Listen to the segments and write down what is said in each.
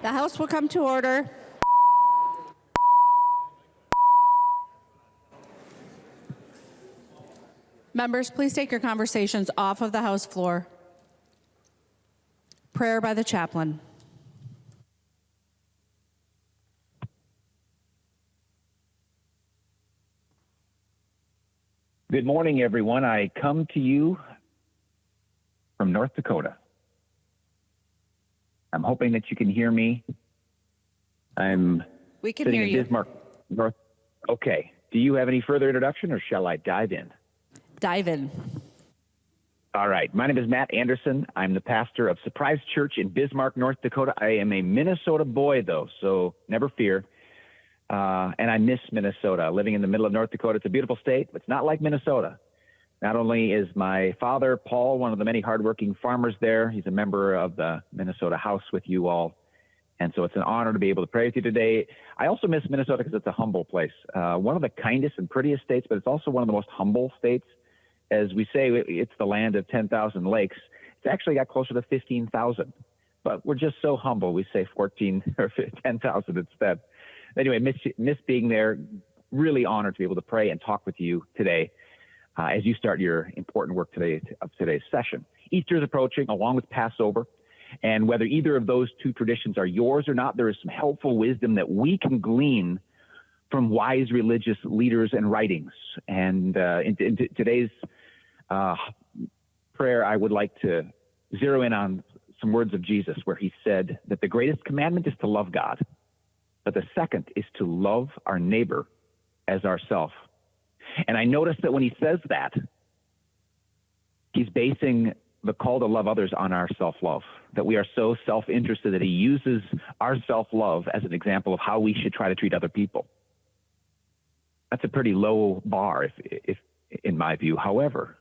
The House will come to order. Members, please take your conversations off of the House floor. Prayer by the chaplain. Good morning, everyone. I come to you from North Dakota. I'm hoping that you can hear me. We can hear in you. Bismarck, North. Okay. Do you have any further introduction, or shall I dive in? Dive in. All right. My name is Matt Anderson. I'm the pastor of Surprise Church in Bismarck, North Dakota. I am a Minnesota boy, though, so never fear. And I miss Minnesota. Living in the middle of North Dakota, it's a beautiful state, but it's not like Minnesota. Not only is my father, Paul, one of the many hardworking farmers there, he's a member of the Minnesota House with you all. And so it's an honor to be able to pray with you today. I also miss Minnesota because it's a humble place. One of the kindest and prettiest states, but it's also one of the most humble states. As we say, it's the land of 10,000 lakes. It's actually got closer to 15,000. But we're just so humble, we say 14 or 10,000 instead. Anyway, miss being there. Really honored to be able to pray and talk with you today as you start your important work of today's session. Easter is approaching, along with Passover. And whether either of those two traditions are yours or not, there is some helpful wisdom that we can glean from wise religious leaders and writings. And in today's prayer, I would like to zero in on some words of Jesus, where he said that the greatest commandment is to love God, but the second is to love our neighbor as ourself. And I noticed that when he says that, he's basing the call to love others on our self-love, that we are so self-interested that he uses our self-love as an example of how we should try to treat other people. That's a pretty low bar, if in my view. However,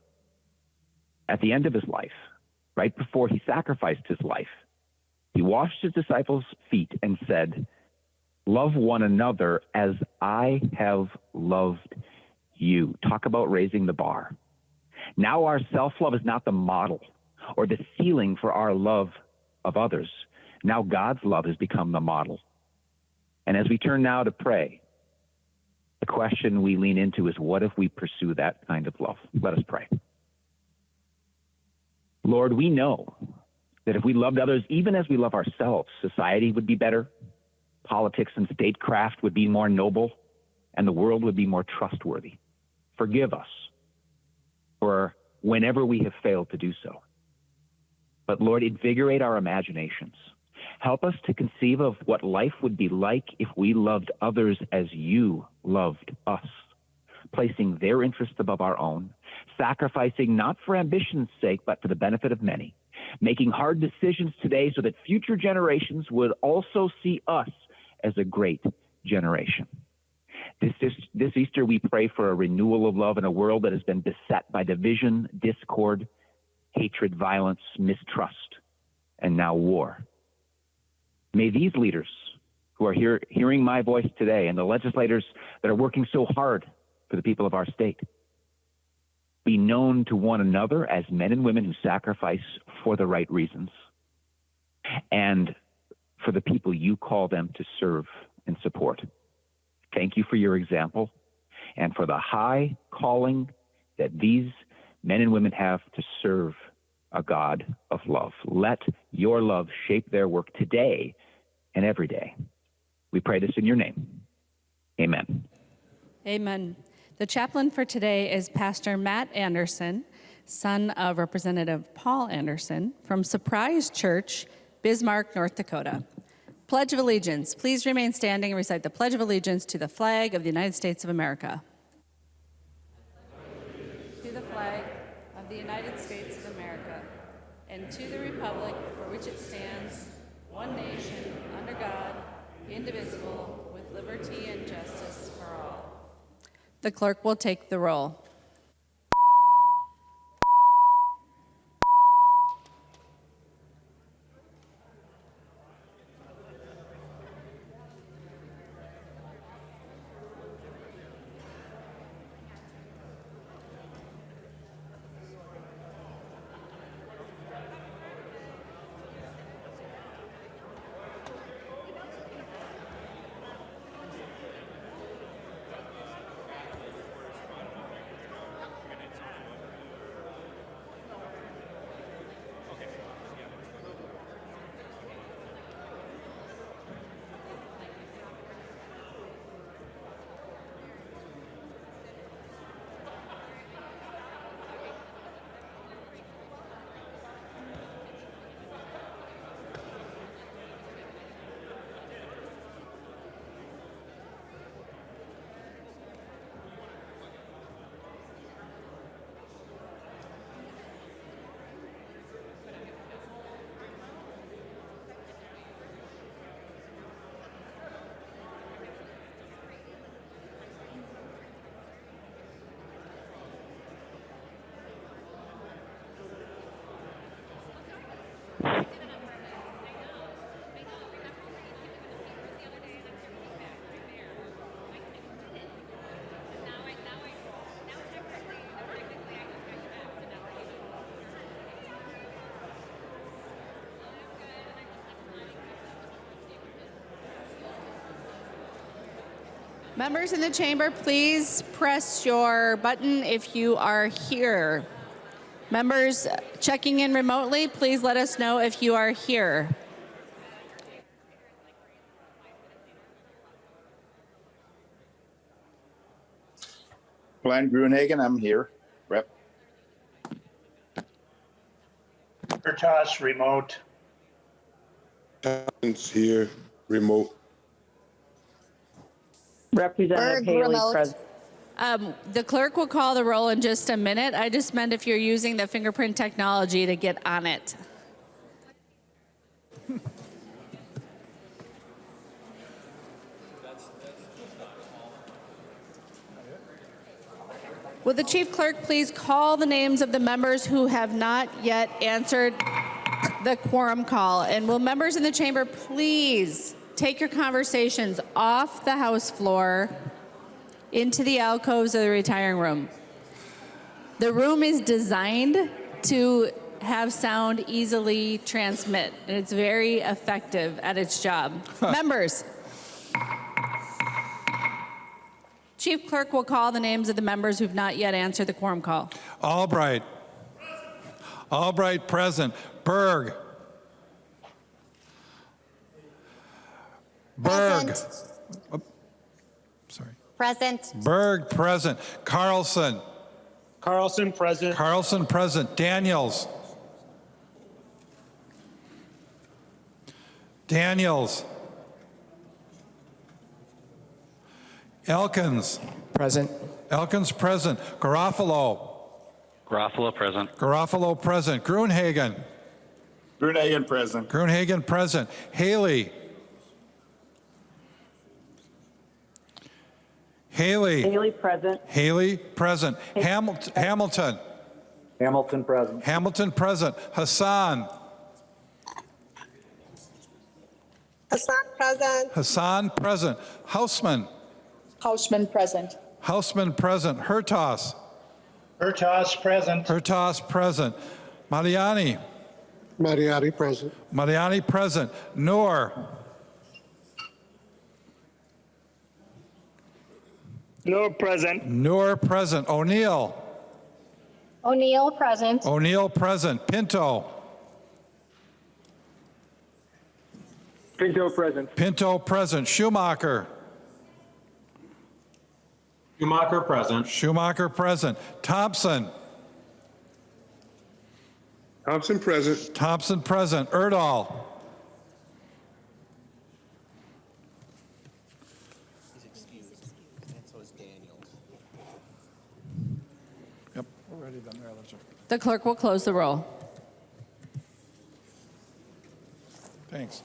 at the end of his life, right before he sacrificed his life, he washed his disciples' feet and said, "Love one another as I have loved you." Talk about raising the bar. Now our self-love is not the model or the ceiling for our love of others. Now God's love has become the model. And as we turn now to pray, the question we lean into is, what if we pursue that kind of love? Let us pray. Lord, we know that if we loved others even as we love ourselves, society would be better, politics and statecraft would be more noble, and the world would be more trustworthy. Forgive us for whenever we have failed to do so. But Lord, invigorate our imaginations. Help us to conceive of what life would be like if we loved others as you loved us, placing their interests above our own, sacrificing not for ambition's sake, but for the benefit of many, making hard decisions today so that future generations would also see us as a great generation. This Easter, we pray for a renewal of love in a world that has been beset by division, discord, hatred, violence, mistrust, and now war. May these leaders who are hearing my voice today, and the legislators that are working so hard for the people of our state, be known to one another as men and women who sacrifice for the right reasons, and for the people you call them to serve and support. Thank you for your example and for the high calling that these men and women have to serve a God of love. Let your love shape their work today and every day. We pray this in your name. Amen. Amen. The chaplain for today is Pastor Matt Anderson, son of Representative Paul Anderson from Surprise Church, Bismarck, North Dakota. Pledge of Allegiance. Please remain standing and recite the Pledge of Allegiance to the flag of the United States of America. To the flag of the United States of America, and to the republic for which it stands, one nation, under God, indivisible, with liberty and justice for all. The clerk will take the roll. Members in the chamber, please press your button if you are here. Members checking in remotely, please let us know if you are here. Glenn Gruenhagen, I'm here. Rep. Toss remote. It's here, remote. Representative Berg, Haley remote. present. The clerk will call the roll in just a minute. I just meant if you're using the fingerprint technology to get on it. Will the chief clerk please call the names of the members who have not yet answered the quorum call? And will members in the chamber please take your conversations off the House floor into the alcoves of the retiring room? The room is designed to have sound easily transmit, and it's very effective at its job. Members. Chief Clerk will call the names of the members who've not yet answered the quorum call. Albright. Albright present. Berg. Berg. Present. Oh, sorry. Present. Berg present. Carlson. Carlson present. Carlson present. Daniels. Daniels. Elkins. Present. Elkins present. Garofalo. Garofalo present. Garofalo present. Gruenhagen. Gruenhagen present. Gruenhagen present. Haley. Haley. Haley present. Haley present. Hamilton. Hamilton present. Hamilton present. Hassan. Hassan present. Hassan present. Hausman. Hausman present. Hausman present. Hertas. Toss present. Hertas present. Mariani. Mariani present. Mariani present. Noor. No present. Noor present. O'Neill. O'Neill present. O'Neill present. Pinto. Pinto present. Pinto present. Schumacher. Schumacher present. Schumacher present. Thompson. Thompson present. Thompson present. Erdahl. Yep, already done there. The clerk will close the roll. Thanks.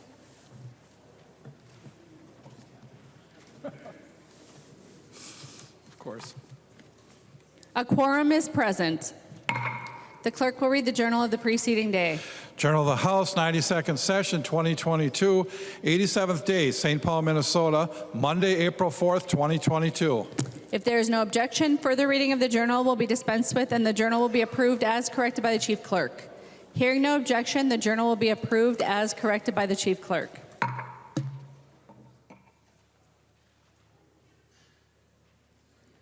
Of course. A quorum is present. The clerk will read the journal of the preceding day. Journal of the House, 92nd session, 2022, 87th day, St. Paul, Minnesota, Monday, April 4th, 2022. If there is no objection, further reading of the journal will be dispensed with and the journal will be approved as corrected by the chief clerk. Hearing no objection, the journal will be approved as corrected by the chief clerk.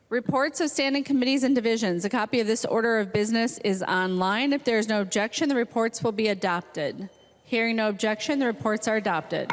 Reports of standing committees and divisions. A copy of this order of business is online. If there is no objection, the reports will be adopted. Hearing no objection, the reports are adopted.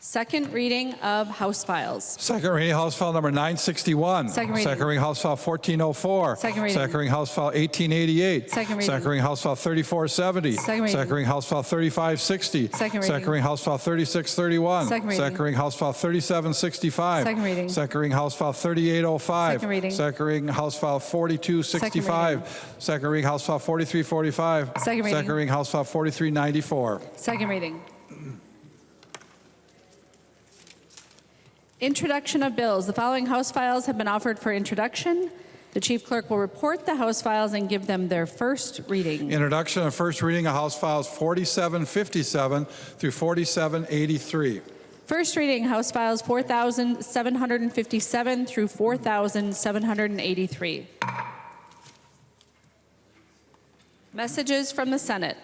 Second reading of House files. Second reading, House File number 961. Second reading. Second reading, House File 1404. Second reading. Second reading, House File 1888. Second reading. Second reading, House File 3470. Second reading. Second reading, House File 3560. Second reading. Second reading, House File 3631. Second reading. Second reading, House File 3765. Second reading. Second reading, House File 3805. Second reading. Second reading, House File 4265. Second reading, House File 4345. Second reading. Second reading, House File 4394. Second reading. Introduction of bills. The following House files have been offered for introduction. The chief clerk will report the House files and give them their first reading. Introduction and first reading of House Files 4757 through 4783. First reading, House Files 4,757 through 4,783. Messages from the Senate.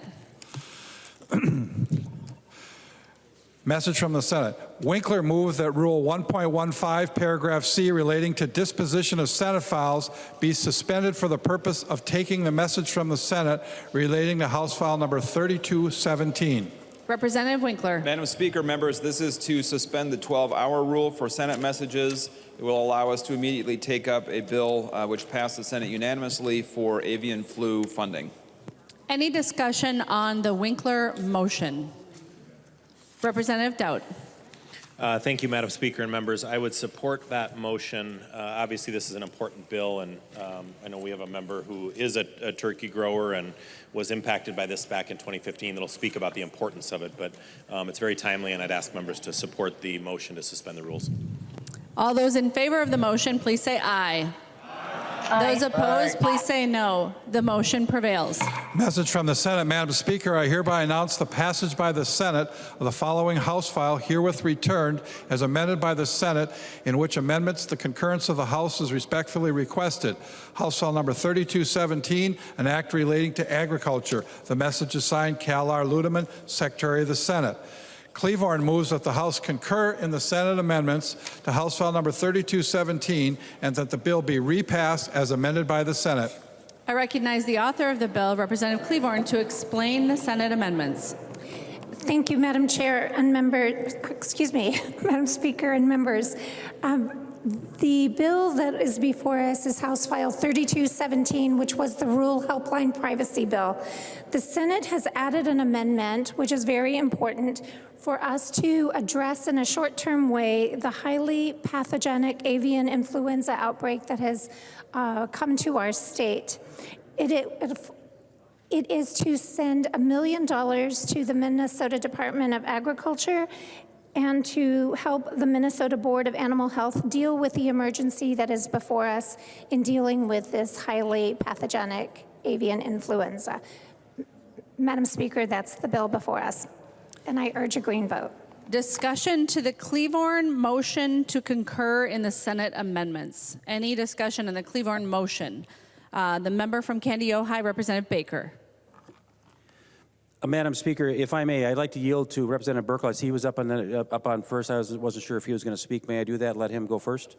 Message from the Senate. Winkler moved that Rule 1.15, Paragraph C, relating to disposition of Senate files be suspended for the purpose of taking the message from the Senate relating to House File number 3217. Representative Winkler. Madam Speaker, members, this is to suspend the 12-hour rule for Senate messages. It will allow us to immediately take up a bill which passed the Senate unanimously for avian flu funding. Any discussion on the Winkler motion? Representative Dowd. Thank you, Madam Speaker and members. I would support that motion. Obviously, this is an important bill, and I know we have a member who is a turkey grower and was impacted by this back in 2015 that'll speak about the importance of it, but it's very timely, and I'd ask members to support the motion to suspend the rules. All those in favor of the motion, please say aye. Those opposed, please say no. The motion prevails. Message from the Senate. Madam Speaker, I hereby announce the passage by the Senate of the following House file herewith returned as amended by the Senate, in which amendments the concurrence of the House is respectfully requested. House File number 3217, an act relating to agriculture. The message is signed Cal R. Ludeman, Secretary of the Senate. Klevorn moves that the House concur in the Senate amendments to House File number 3217 and that the bill be repassed as amended by the Senate. I recognize the author of the bill, Representative Klevorn, to explain the Senate amendments. Thank you, Madam Chair and members. Excuse me, Madam Speaker and members. The bill that is before us is House File 3217, which was the Rural Helpline Privacy Bill. The Senate has added an amendment, which is very important, for us to address in a short-term way the highly pathogenic avian influenza outbreak that has come to our state. It is to send $1 million to the Minnesota Department of Agriculture and to help the Minnesota Board of Animal Health deal with the emergency that is before us in dealing with this highly pathogenic avian influenza. Madam Speaker, that's the bill before us, and I urge a green vote. Discussion to the Klevorn motion to concur in the Senate amendments. Any discussion on the Klevorn motion? The member from Candy Ojai, Representative Baker. Madam Speaker, if I may, I'd like to yield to Representative Burkle. I see he was up on first. I wasn't sure if he was going to speak. May I do that? Let him go first.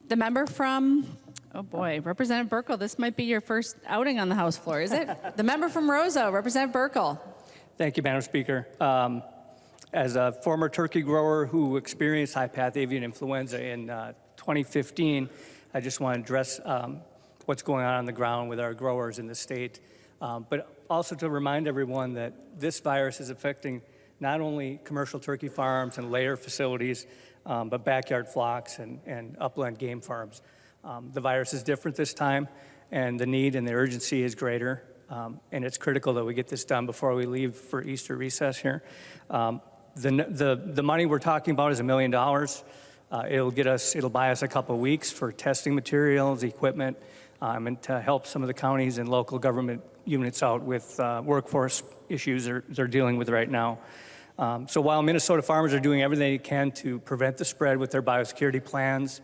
The member from, oh boy, Representative Burkle, this might be your first outing on the House floor, is it? The member from Roseau, Representative Burkle. Thank you, Madam Speaker. As a former turkey grower who experienced high-path avian influenza in 2015, I just want to address what's going on the ground with our growers in the state. But also to remind everyone that this virus is affecting not only commercial turkey farms and layer facilities, but backyard flocks and upland game farms. The virus is different this time, and the need and the urgency is greater, and it's critical that we get this done before we leave for Easter recess here. The money we're talking about is $1 million. It'll buy us a couple of weeks for testing materials, equipment, and to help some of the counties and local government units out with workforce issues they're dealing with right now. So while Minnesota farmers are doing everything they can to prevent the spread with their biosecurity plans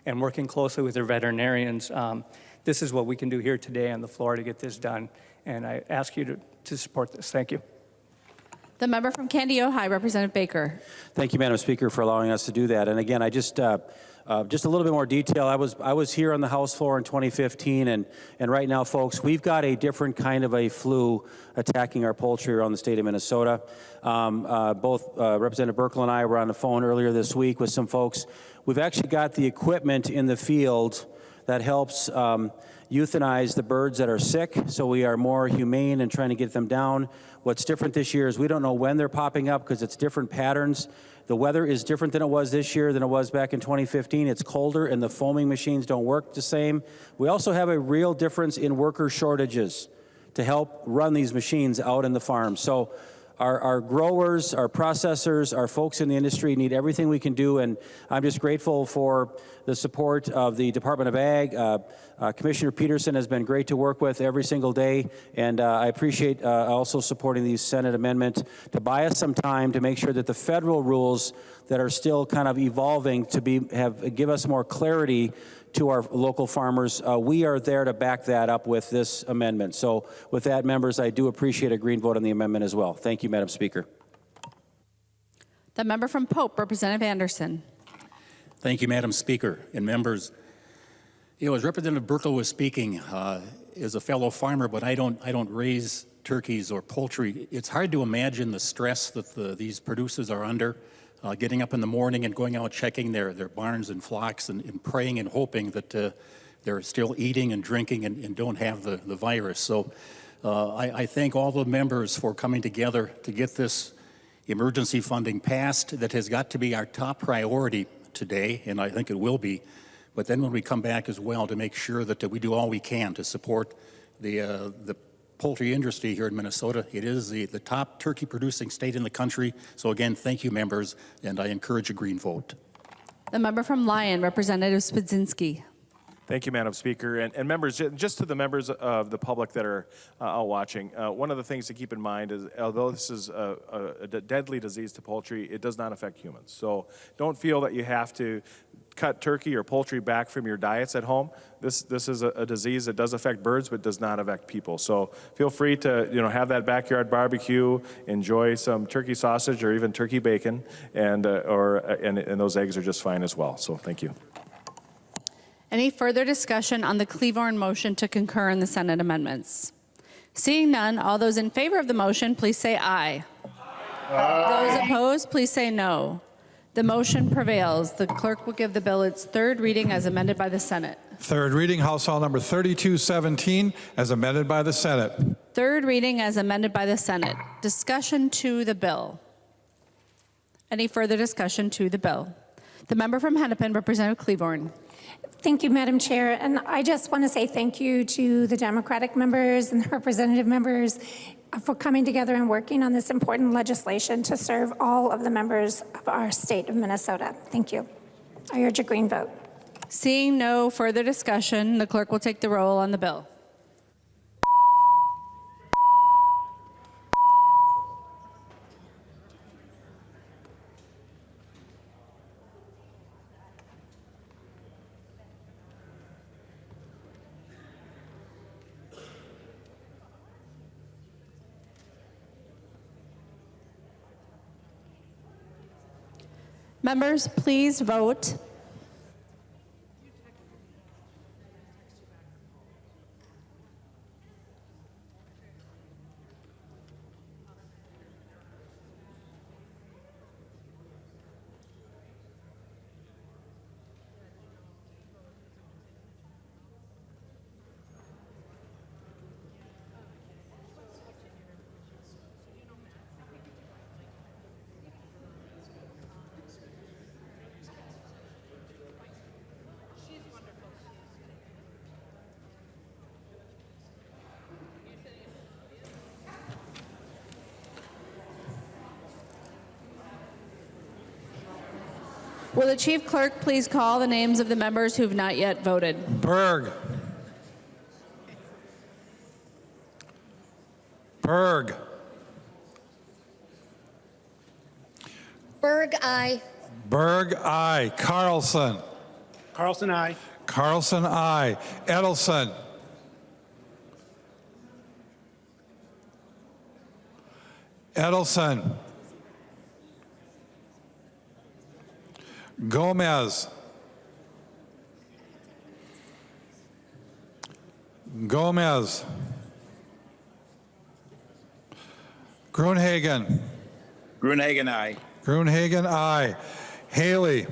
and working closely with their veterinarians, this is what we can do here today on the floor to get this done. And I ask you to support this. Thank you. The member from Candy Ojai, Representative Baker. Thank you, Madam Speaker, for allowing us to do that. And again, I just a little bit more detail. I was here on the House floor in 2015, and right now, folks, we've got a different kind of a flu attacking our poultry around the state of Minnesota. Both Representative Burkle and I were on the phone earlier this week with some folks. We've actually got the equipment in the field that helps euthanize the birds that are sick, so we are more humane in trying to get them down. What's different this year is we don't know when they're popping up because it's different patterns. The weather is different than it was this year than it was back in 2015. It's colder and the foaming machines don't work the same. We also have a real difference in worker shortages to help run these machines out in the farm. So our growers, our processors, our folks in the industry need everything we can do, and I'm just grateful for the support of the Department of Ag. Commissioner Peterson has been great to work with every single day, and I appreciate also supporting the Senate amendment to buy us some time to make sure that the federal rules that are still kind of evolving to give us more clarity to our local farmers. We are there to back that up with this amendment. So with that, members, I do appreciate a green vote on the amendment as well. Thank you, Madam Speaker. The member from Pope, Representative Anderson. Thank you, Madam Speaker and members. You know, as Representative Berkel was speaking, as a fellow farmer, but I don't raise turkeys or poultry. It's hard to imagine the stress that these producers are under, getting up in the morning and going out checking their barns and flocks and praying and hoping that they're still eating and drinking and don't have the virus. So I thank all the members for coming together to get this emergency funding passed. That has got to be our top priority today, and I think it will be. But then when we come back as well, to make sure that we do all we can to support the poultry industry here in Minnesota. It is the top turkey producing state in the country. So again, thank you, members, and I encourage a green vote. The member from Lyon, Representative Spudzinski. Thank you, Madam Speaker. And members, just to the members of the public that are out watching, one of the things to keep in mind is, although this is a deadly disease to poultry, it does not affect humans. So don't feel that you have to cut turkey or poultry back from your diets at home. This is a disease that does affect birds but does not affect people. So feel free to have that backyard barbecue, enjoy some turkey sausage or even turkey bacon, and those eggs are just fine as well. So thank you. Any further discussion on the Klevorn motion to concur in the Senate amendments? Seeing none, all those in favor of the motion, please say aye. Aye. Those opposed, please say no. The motion prevails. The clerk will give the bill its third reading as amended by the Senate. Third reading, House File number 3217, as amended by the Senate. Third reading as amended by the Senate. Discussion to the bill. Any further discussion to the bill? The member from Hennepin, Representative Klevorn. Thank you, Madam Chair. And I just want to say thank you to the Democratic members and the representative members for coming together and working on this important legislation to serve all of the members of our state of Minnesota. Thank you. I urge a green vote. Seeing no further discussion, the clerk will take the roll on the bill. Members, please vote. Will the chief clerk please call the names of the members who have not yet voted? Berg. Berg. Berg, aye. Berg, aye. Carlson. Carlson, aye. Carlson, aye. Edelson. Edelson. Gomez. Gomez. Gruenhagen. Gruenhagen, aye. Gruenhagen, aye. Haley.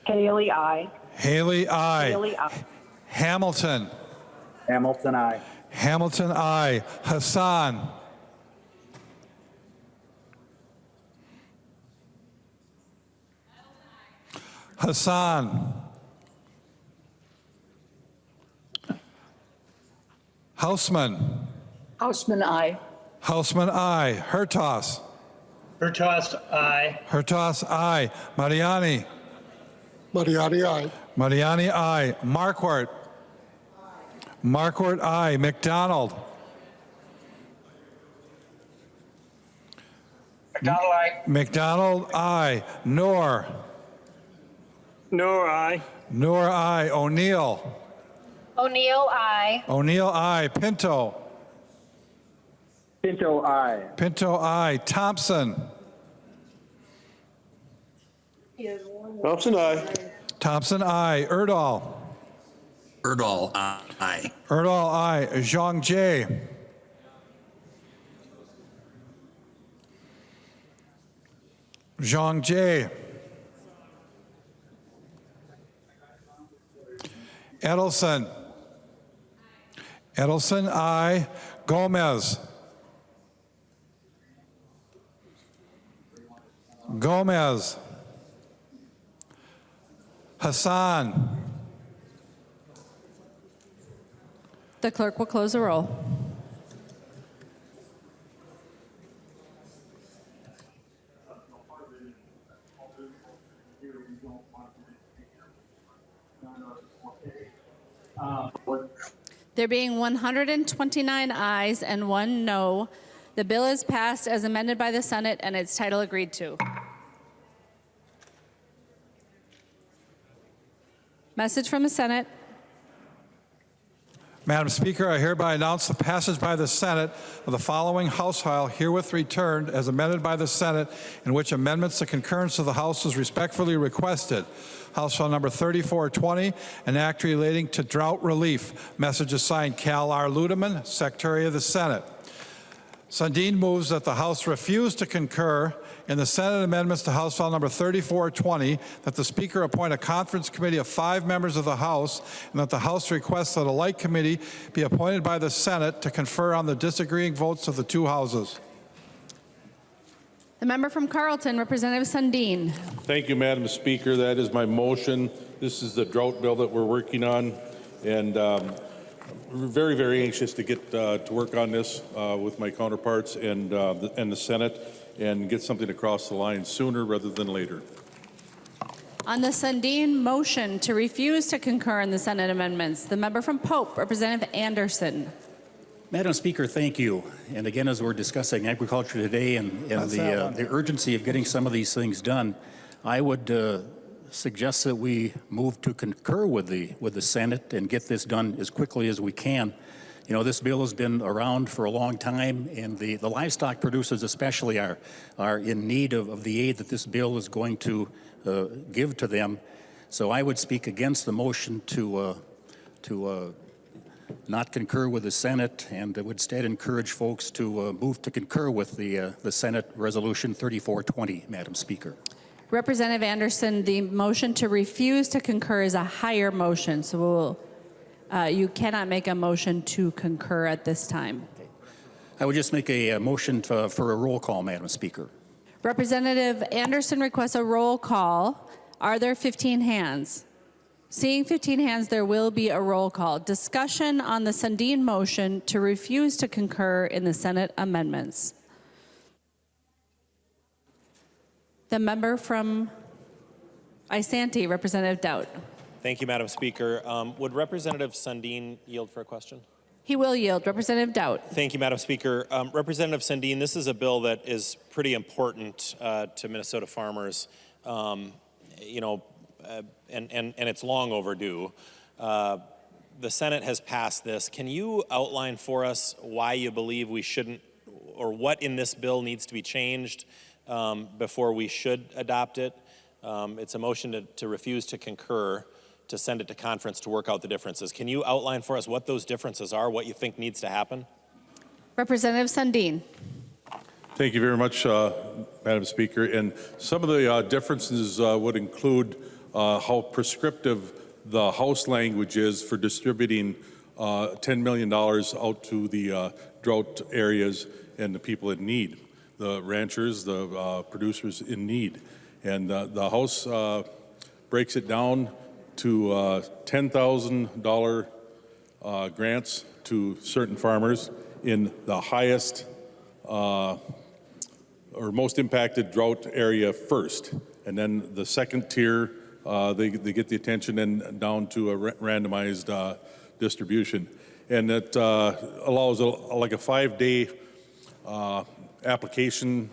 Haley, aye. Haley, aye. Haley, aye. Hamilton. Hamilton, aye. Hamilton, aye. Hassan. Hassan. Hausman. Hausman, aye. Hausman, aye. Hertas. Hertas, aye. Hertas, aye. Mariani. Mariani, aye. Mariani, aye. Marquardt. Marquardt, aye. McDonald. McDonald, aye. McDonald, aye. Noor. Noor, aye. Noor, aye. O'Neill. O'Neill, aye. O'Neill, aye. Pinto. Pinto, aye. Pinto, aye. Thompson. Thompson, aye. Thompson, aye. Erdahl. Erdahl, aye. Erdahl, aye. Zhang Jie. Zhang Jie. Edelson. Edelson, aye. Gomez. Gomez. Hassan. The clerk will close the roll. There being 129 ayes and 1 no, the bill is passed as amended by the Senate and its title agreed to. Message from the Senate. Madam Speaker, I hereby announce the passage by the Senate of the following House file herewith returned as amended by the Senate, in which amendments to concurrence of the House is respectfully requested. House File Number 3420, an act relating to drought relief. Message is signed Cal R. Ludeman, Secretary of the Senate. Sundin moves that the House refuse to concur in the Senate amendments to House File Number 3420, that the Speaker appoint a conference committee of 5 members of the House, and that the House requests that a like committee be appointed by the Senate to confer on the disagreeing votes of the 2 houses. The member from Carleton, Representative Sundin. Thank you, Madam Speaker. That is my motion. This is the drought bill that we're working on, and we're very, very anxious to get to work on this with my counterparts and the Senate, and get something across the line sooner rather than later. On the Sundin motion to refuse to concur in the Senate amendments, the member from Pope, Representative Anderson. Madam Speaker, thank you. And again, as we're discussing agriculture today and the urgency of getting some of these things done, I would suggest that we move to concur with the Senate and get this done as quickly as we can. You know, this bill has been around for a long time, and the livestock producers especially are in need of the aid that this bill is going to give to them. So I would speak against the motion to not concur with the Senate, and would instead encourage folks to move to concur with the Senate Resolution 3420, Madam Speaker. Representative Anderson, the motion to refuse to concur is a higher motion, so you cannot make a motion to concur at this time. Okay. I would just make a motion for a roll call, Madam Speaker. Representative Anderson requests a roll call. Are there 15 hands? Seeing 15 hands, there will be a roll call. Discussion on the Sundin motion to refuse to concur in the Senate amendments. The member from Isanti, Representative Dowd. Thank you, Madam Speaker. Would Representative Sundin yield for a question? He will yield. Representative Dowd. Thank you, Madam Speaker. Representative Sundin, this is a bill that is pretty important to Minnesota farmers. You know, and it's long overdue. The Senate has passed this. Can you outline for us why you believe we shouldn't, or what in this bill needs to be changed before we should adopt it? It's a motion to refuse to concur, to send it to conference to work out the differences. Can you outline for us what those differences are, what you think needs to happen? Representative Sundin. Thank you very much, Madam Speaker. And some of the differences would include how prescriptive the House language is for distributing $10 million out to the drought areas and the people in need, the ranchers, the producers in need. And the House breaks it down to $10,000 grants to certain farmers in the highest or most impacted drought area first. And then the second tier, they get the attention and down to a randomized distribution. And it allows like a 5-day application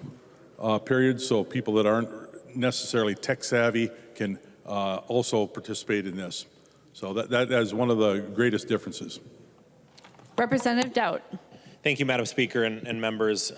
period, so people that aren't necessarily tech savvy can also participate in this. So that is one of the greatest differences. Representative Dowd. Thank you, Madam Speaker and members.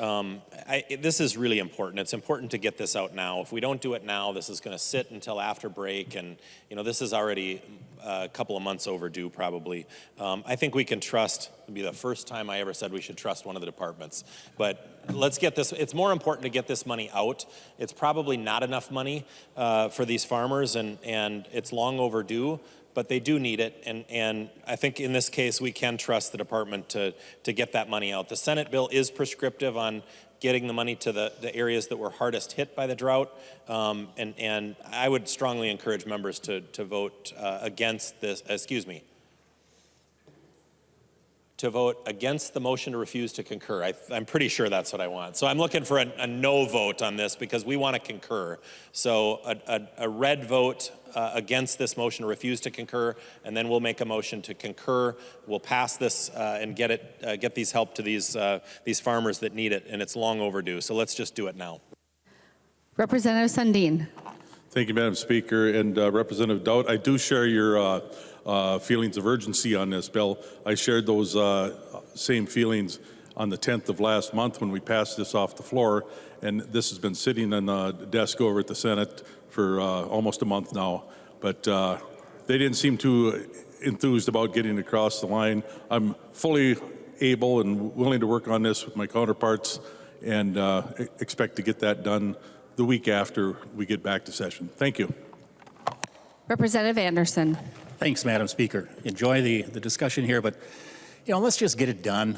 This is really important. It's important to get this out now. If we don't do it now, this is going to sit until after break, and this is already a couple of months overdue, probably. I think we can trust. It'll be the first time I ever said we should trust one of the departments. But let's get this. It's more important to get this money out. It's probably not enough money for these farmers, and it's long overdue. But they do need it, and I think in this case we can trust the department to get that money out. The Senate bill is prescriptive on getting the money to the areas that were hardest hit by the drought, and I would strongly encourage members to vote against this, to vote against the motion to refuse to concur. I'm pretty sure that's what I want. So I'm looking for a no vote on this because we want to concur. So a red vote against this motion to refuse to concur, and then we'll make a motion to concur. We'll pass this and get these help to these farmers that need it, and it's long overdue. So let's just do it now. Representative Sundin. Thank you, Madam Speaker. And Representative Dowd, I do share your feelings of urgency on this bill. I shared those same feelings on the 10th of last month when we passed this off the floor, and this has been sitting on the desk over at the Senate for almost a month now. But they didn't seem too enthused about getting across the line. I'm fully able and willing to work on this with my counterparts and expect to get that done the week after we get back to session. Thank you. Representative Anderson. Thanks, Madam Speaker. Enjoy the discussion here, but let's just get it done.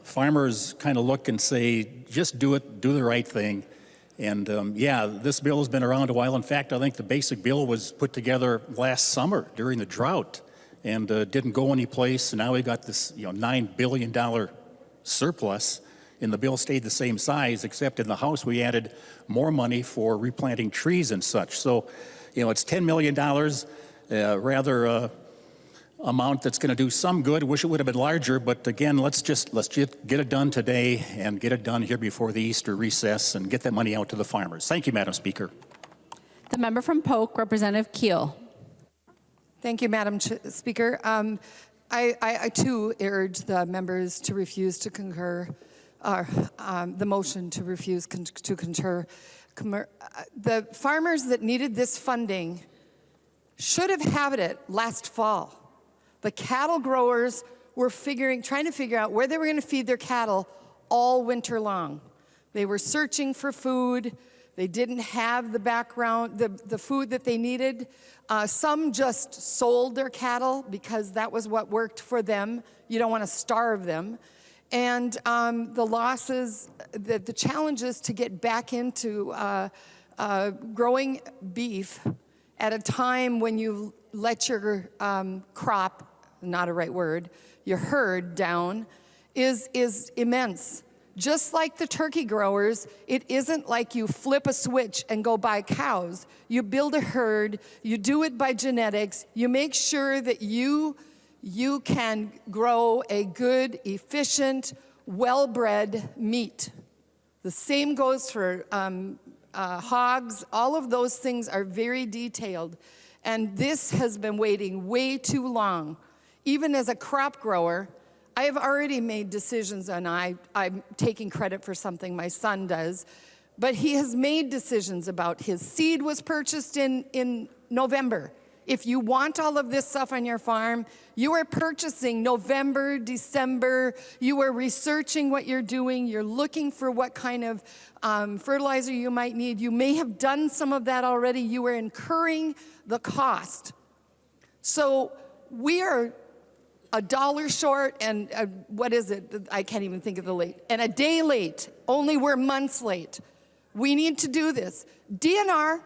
Farmers kind of look and say, just do it, do the right thing. And yeah, this bill has been around a while. In fact, I think the basic bill was put together last summer during the drought and didn't go anyplace. And now we got this $9 billion surplus, and the bill stayed the same size, except in the House we added more money for replanting trees and such. So, it's $10 million, rather amount that's going to do some good. Wish it would have been larger, but again, let's just get it done today and get it done here before the Easter recess and get that money out to the farmers. Thank you, Madam Speaker. The member from Polk, Representative Keel. Thank you, Madam Speaker. I too urge the members to refuse to concur, the motion to refuse to concur. The farmers that needed this funding should have had it last fall. The cattle growers were trying to figure out where they were going to feed their cattle all winter long. They were searching for food. They didn't have the background, the food that they needed. Some just sold their cattle because that was what worked for them. You don't want to starve them. And the losses, the challenges to get back into growing beef at a time when you let your crop, not a right word, your herd down, is immense. Just like the turkey growers, it isn't like you flip a switch and go buy cows. You build a herd, you do it by genetics, you make sure that you can grow a good, efficient, well-bred meat. The same goes for hogs. All of those things are very detailed. And this has been waiting way too long. Even as a crop grower, I have already made decisions, and I'm taking credit for something my son does, but he has made decisions about his seed was purchased in November. If you want all of this stuff on your farm, you are purchasing November, December, you are researching what you're doing, you're looking for what kind of fertilizer you might need. You may have done some of that already. You are incurring the cost. So we are $1 short and what is it? I can't even think of the late. And a day late, only we're months late. We need to do this. DNR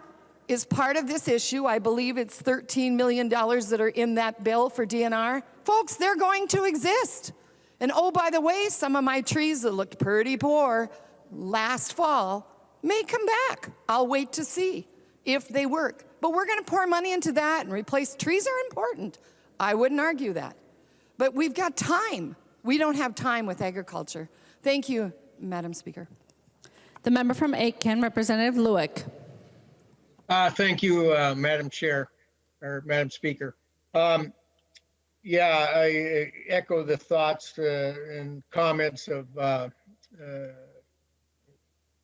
is part of this issue. I believe it's $13 million that are in that bill for DNR. Folks, they're going to exist. And oh, by the way, some of my trees that looked pretty poor last fall may come back. I'll wait to see if they work. But we're going to pour money into that and replace. Trees are important. I wouldn't argue that. But we've got time. We don't have time with agriculture. Thank you, Madam Speaker. The member from Aitkin, Representative Lewick. Thank you, Madam Chair, or Madam Speaker. Yeah, I echo the thoughts and comments of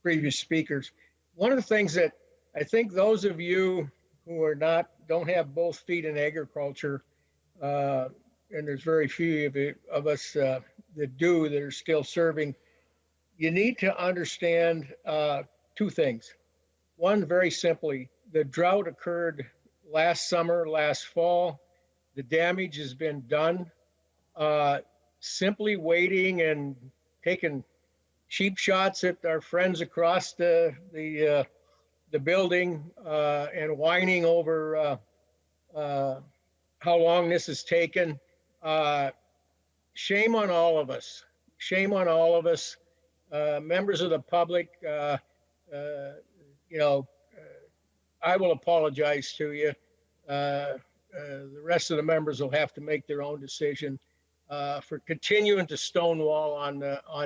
previous speakers. One of the things that I think those of you who don't have both feet in agriculture, and there's very few of us that are still serving, you need to understand two things. One, very simply, the drought occurred last summer, last fall. The damage has been done. Simply waiting and taking cheap shots at our friends across the building and whining over how long this has taken. Shame on all of us. Shame on all of us. Members of the public, I will apologize to you. The rest of the members will have to make their own decision for continuing to stonewall on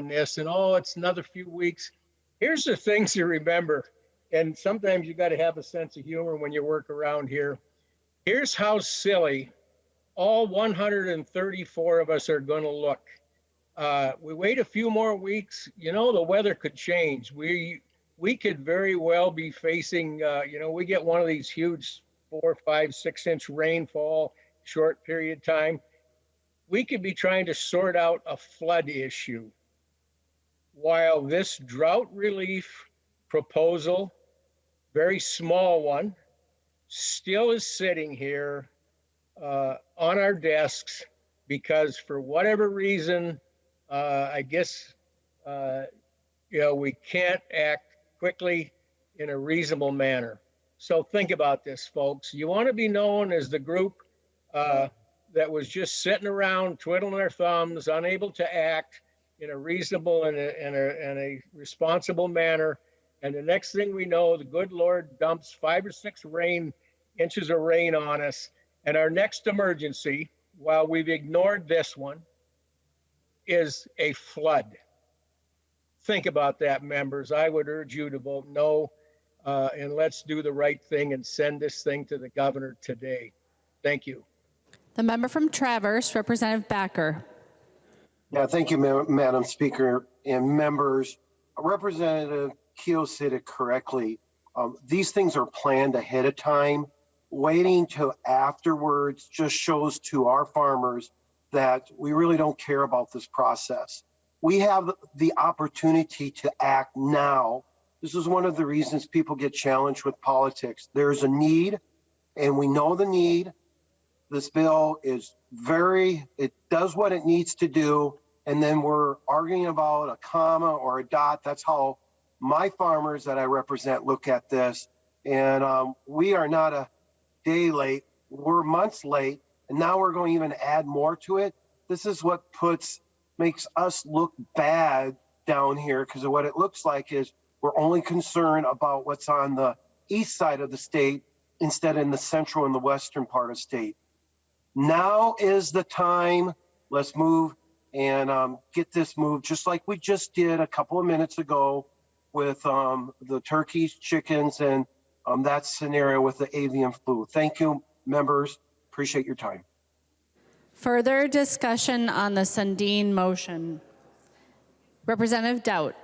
this. And it's another few weeks. Here's the things to remember. And sometimes you got to have a sense of humor when you work around here. Here's how silly all 134 of us are going to look. We wait a few more weeks. The weather could change. We could very well be facing, we get one of these huge 4, 5, 6 inch rainfall, short period of time. We could be trying to sort out a flood issue while this drought relief proposal, very small one, still is sitting here on our desks because for whatever reason, I guess, we can't act quickly in a reasonable manner. So think about this, folks. You want to be known as the group that was just sitting around twiddling their thumbs, unable to act in a reasonable and a responsible manner. And the next thing we know, the good Lord dumps 5 or 6 inches of rain on us. And our next emergency, while we've ignored this one, is a flood. Think about that, members. I would urge you to vote no, and let's do the right thing and send this thing to the governor today. Thank you. The member from Traverse, Representative Backer. Yeah, thank you, Madam Speaker and members. Representative Keel said it correctly. These things are planned ahead of time. Waiting till afterwards just shows to our farmers that we really don't care about this process. We have the opportunity to act now. This is one of the reasons people get challenged with politics. There's a need, and we know the need. This bill is it does what it needs to do, and then we're arguing about a comma or a dot. That's how my farmers that I represent look at this. And we are not a day late, we're months late, and now we're going to even add more to it. This is what makes us look bad down here, because what it looks like is we're only concerned about what's on the east side of the state instead in the central and the western part of state. Now is the time. Let's move and get this moved, just like we just did a couple of minutes ago with the turkeys, chickens, and that scenario with the avian flu. Thank you, members. Appreciate your time. Further discussion on the Sundin motion. Representative Dowd.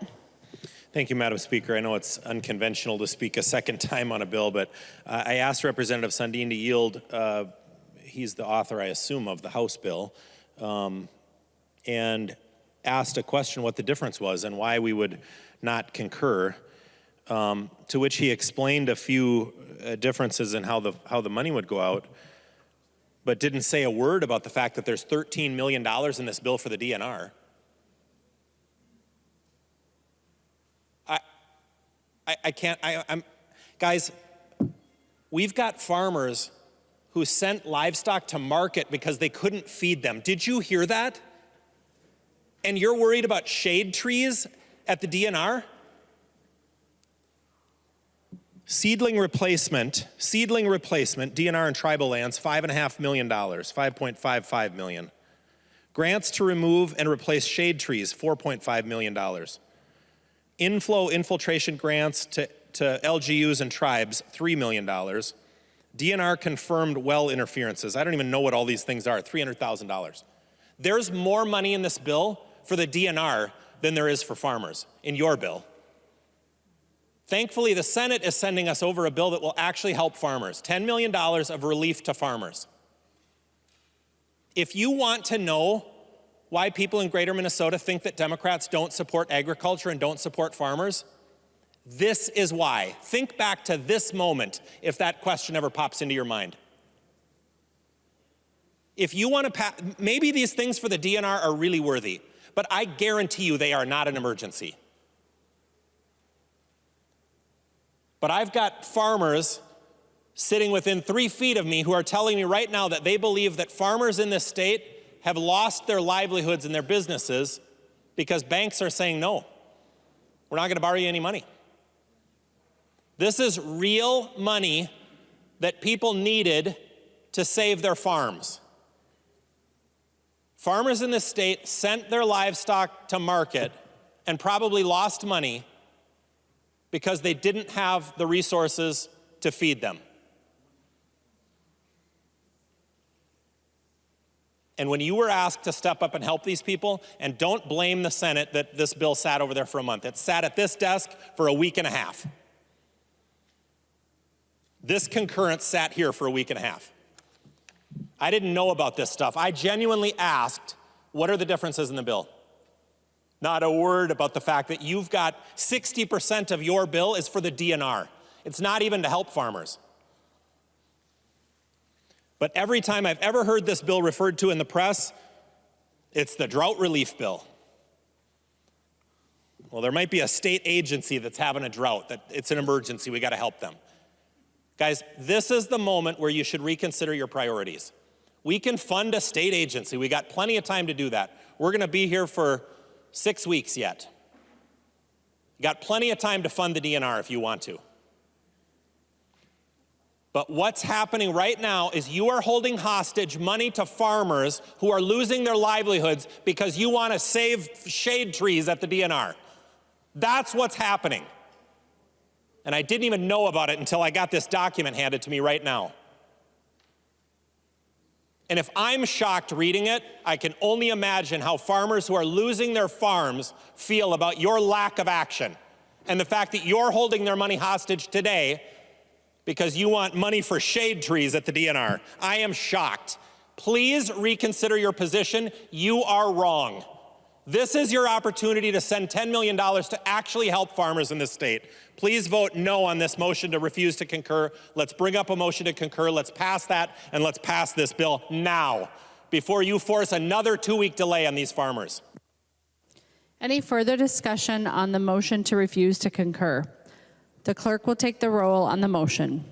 Thank you, Madam Speaker. I know it's unconventional to speak a second time on a bill, but I asked Representative Sundin to yield. He's the author, I assume, of the House bill, and asked a question what the difference was and why we would not concur, to which he explained a few differences in how the money would go out, but didn't say a word about the fact that there's $13 million in this bill for the DNR. Guys, we've got farmers who sent livestock to market because they couldn't feed them. Did you hear that? And you're worried about shade trees at the DNR? Seedling replacement, DNR and tribal lands, $5.5 million, $5.55 million. Grants to remove and replace shade trees, $4.5 million. Infiltration grants to LGUs and tribes, $3 million. DNR confirmed well interferences. I don't even know what all these things are, $300,000. There's more money in this bill for the DNR than there is for farmers in your bill. Thankfully, the Senate is sending us over a bill that will actually help farmers, $10 million of relief to farmers. If you want to know why people in greater Minnesota think that Democrats don't support agriculture and don't support farmers, this is why. Think back to this moment if that question ever pops into your mind. If you want to maybe these things for the DNR are really worthy, but I guarantee you they are not an emergency. But I've got farmers sitting within 3 feet of me who are telling me right now that they believe that farmers in this state have lost their livelihoods and their businesses because banks are saying, no, we're not going to borrow you any money. This is real money that people needed to save their farms. Farmers in this state sent their livestock to market and probably lost money because they didn't have the resources to feed them. And when you were asked to step up and help these people, and don't blame the Senate that this bill sat over there for a month. It sat at this desk for a week and a half. This concurrence sat here for a week and a half. I didn't know about this stuff. I genuinely asked, what are the differences in the bill? Not a word about the fact that you've got 60% of your bill is for the DNR. It's not even to help farmers. But every time I've ever heard this bill referred to in the press, it's the drought relief bill. Well, there might be a state agency that's having a drought, that it's an emergency, we got to help them. Guys, this is the moment where you should reconsider your priorities. We can fund a state agency. We got plenty of time to do that. We're going to be here for 6 weeks yet. You got plenty of time to fund the DNR if you want to. But what's happening right now is you are holding hostage money to farmers who are losing their livelihoods because you want to save shade trees at the DNR. That's what's happening. And I didn't even know about it until I got this document handed to me right now. And if I'm shocked reading it, I can only imagine how farmers who are losing their farms feel about your lack of action and the fact that you're holding their money hostage today because you want money for shade trees at the DNR. I am shocked. Please reconsider your position. You are wrong. This is your opportunity to send $10 million to actually help farmers in this state. Please vote no on this motion to refuse to concur. Let's bring up a motion to concur. Let's pass that, and let's pass this bill now before you force another 2-week delay on these farmers. Any further discussion on the motion to refuse to concur? The clerk will take the roll on the motion.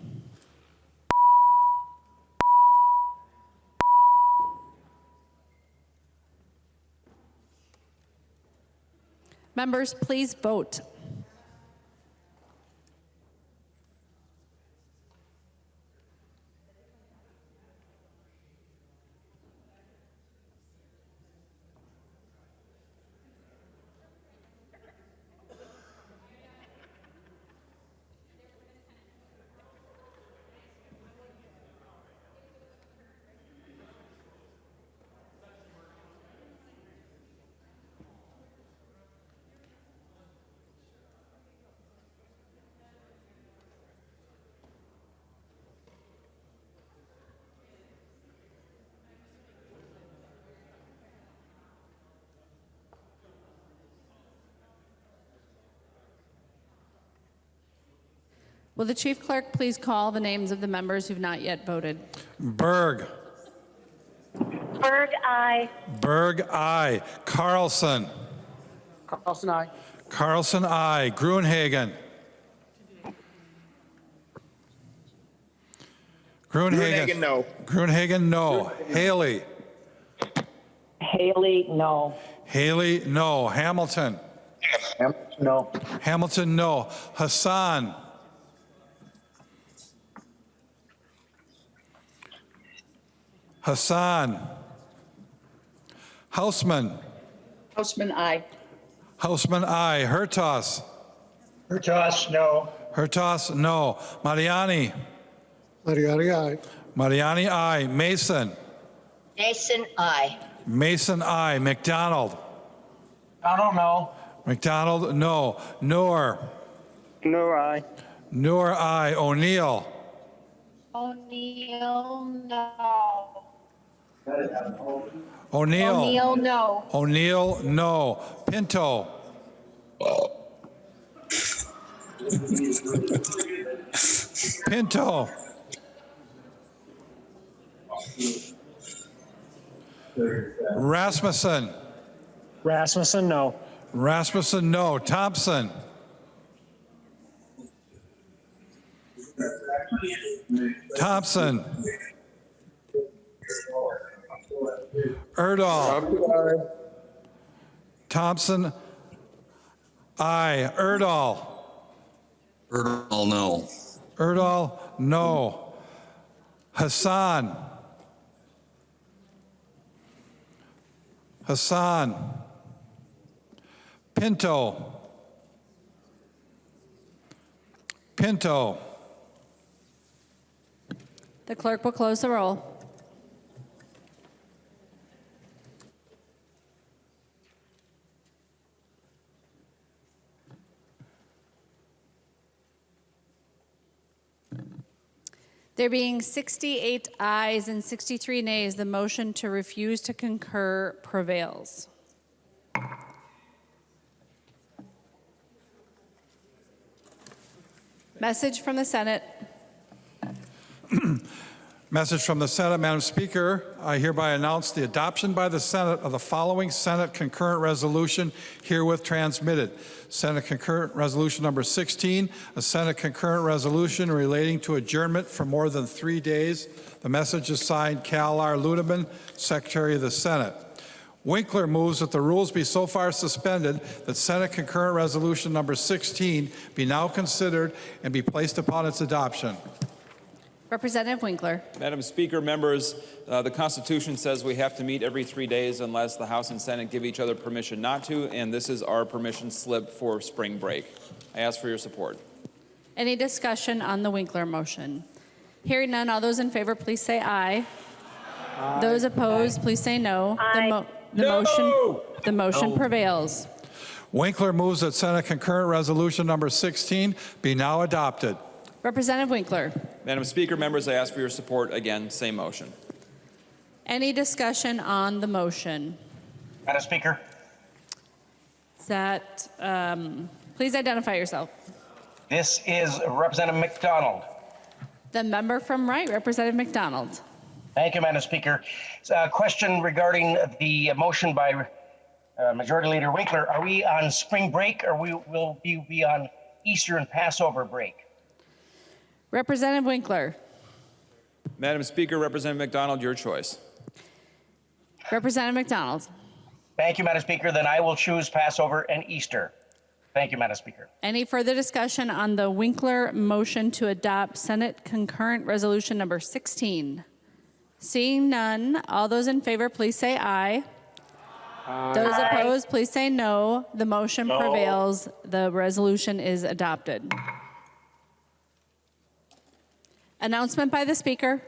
Members, please vote. Will the chief clerk please call the names of the members who've not yet voted? Berg. Berg, aye. Berg, aye. Carlson. Carlson, aye. Carlson, aye. Gruenhagen. Gruenhagen, no. Gruenhagen, no. Haley. Haley, no. Haley, no. Hamilton. Hamilton, no. Hamilton, no. Hassan. Hassan. Hausman. Hausman, aye. Hausman, aye. Hertas. Hertas, no. Hertas, no. Mariani. Mariani, aye. Mariani, aye. Mason. Mason, aye. Mason, aye. McDonald. Donald, no. McDonald, no. Noor. Noor, aye. Noor, aye. O'Neill. O'Neill, no. O'Neill. O'Neill, no. O'Neill, no. Pinto. Pinto. Rasmussen. Rasmussen, no. Rasmussen, no. Thompson. Thompson. Erdahl. Thompson, aye. Erdahl. Erdahl, no. Erdahl, no. Hassan. Hassan. Pinto. Pinto. The clerk will close the roll. There being 68 ayes and 63 nays, the motion to refuse to concur prevails. Message from the Senate. Message from the Senate. Madam Speaker, I hereby announce the adoption by the Senate of the following Senate concurrent resolution herewith transmitted. Senate concurrent resolution number 16, a Senate concurrent resolution relating to adjournment for more than 3 days. The message is signed Cal R. Ludeman, Secretary of the Senate. Winkler moves that the rules be so far suspended that Senate concurrent resolution number 16 be now considered and be placed upon its adoption. Representative Winkler. Madam Speaker, members, the Constitution says we have to meet every 3 days unless the House and Senate give each other permission not to, and this is our permission slip for spring break. I ask for your support. Any discussion on the Winkler motion? Hearing none, all those in favor, please say aye. Aye. Those opposed, please say no. Aye. The motion prevails. Winkler moves that Senate concurrent resolution number 16 be now adopted. Representative Winkler. Madam Speaker, members, I ask for your support. Again, same motion. Any discussion on the motion? Madam Speaker. Is that, please identify yourself. This is Representative McDonald. The member from Wright, Representative McDonald. Thank you, Madam Speaker. A question regarding the motion by Majority Leader Winkler. Are we on spring break or will we be on Easter and Passover break? Representative Winkler. Madam Speaker, Representative McDonald, your choice. Representative McDonald. Thank you, Madam Speaker. Then I will choose Passover and Easter. Thank you, Madam Speaker. Any further discussion on the Winkler motion to adopt Senate concurrent resolution number 16? Seeing none, all those in favor, please say aye. Aye. Those opposed, please say no. The motion prevails. The resolution is adopted. Announcement by the Speaker.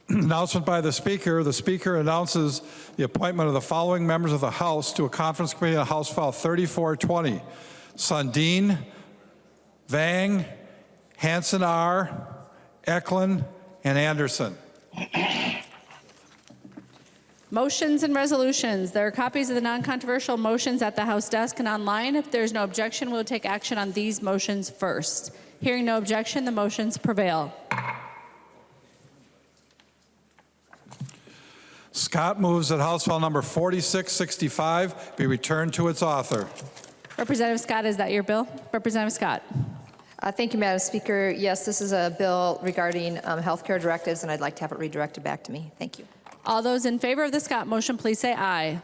Announcement by the Speaker. The Speaker announces the appointment of the following members of the House to a conference committee on House File 3420. Sundin, Vang, Hansen R., Eklund, and Anderson. Motions and resolutions. There are copies of the non-controversial motions at the House desk and online. If there's no objection, we'll take action on these motions first. Hearing no objection, the motions prevail. Scott moves that House File number 4665 be returned to its author. Representative Scott, is that your bill? Representative Scott. Thank you, Madam Speaker. Yes, this is a bill regarding health care directives, and I'd like to have it redirected back to me. Thank you. All those in favor of the Scott motion, please say aye.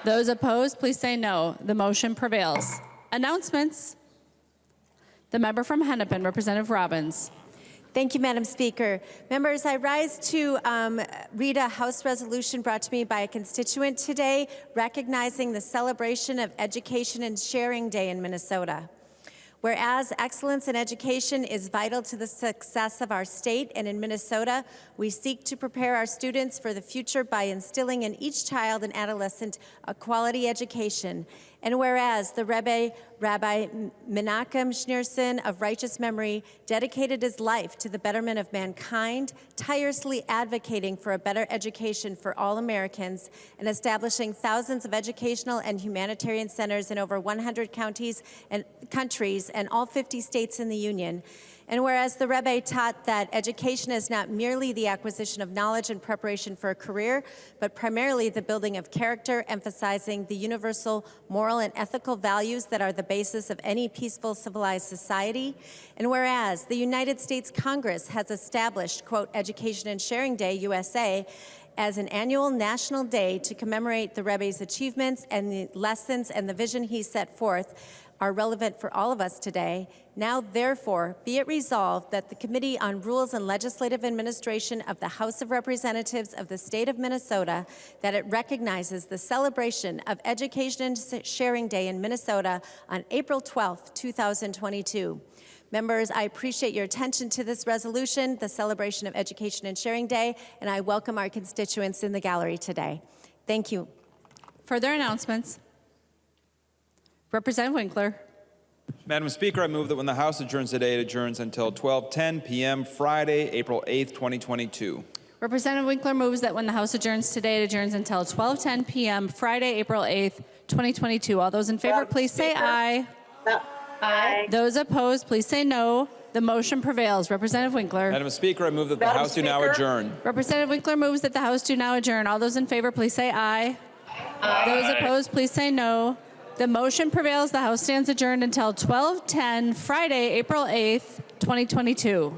Those opposed, please say no. The motion prevails. Announcements. The member from Hennepin, Representative Robbins. Thank you, Madam Speaker. Members, I rise to read a House resolution brought to me by a constituent today recognizing the celebration of Education and Sharing Day in Minnesota. Whereas excellence in education is vital to the success of our state, and in Minnesota, we seek to prepare our students for the future by instilling in each child and adolescent a quality education. And whereas the Rebbe, Rabbi Menachem Schneerson of righteous memory, dedicated his life to the betterment of mankind, tirelessly advocating for a better education for all Americans and establishing thousands of educational and humanitarian centers in over 100 counties and countries and all 50 states in the Union. And whereas the Rebbe taught that education is not merely the acquisition of knowledge and preparation for a career, but primarily the building of character, emphasizing the universal moral and ethical values that are the basis of any peaceful, civilized society. And whereas the United States Congress has established, quote, Education and Sharing Day, USA, as an annual national day to commemorate the Rebbe's achievements and the lessons and the vision he set forth, are relevant for all of us today. Now, therefore, be it resolved that the Committee on Rules and Legislative Administration of the House of Representatives of the State of Minnesota, that it recognizes the celebration of Education and Sharing Day in Minnesota on April 12th, 2022. Members, I appreciate your attention to this resolution, the celebration of Education and Sharing Day, and I welcome our constituents in the gallery today. Thank you. Further announcements? Representative Winkler. Madam Speaker, I move that when the House adjourns today, it adjourns until 12:10 p.m. Friday, April 8th, 2022. Representative Winkler moves that when the House adjourns today, it adjourns until 12:10 p.m. Friday, April 8th, 2022. All those in favor, please say aye. Aye. Those opposed, please say no. The motion prevails. Representative Winkler. Madam Speaker, I move that the Madam House do now Speaker. adjourn. Representative Winkler moves that the House do now adjourn. All those in favor, please say aye. Aye. Those opposed, please say no. The motion prevails. The House stands adjourned until 12:10 Friday, April 8th, 2022.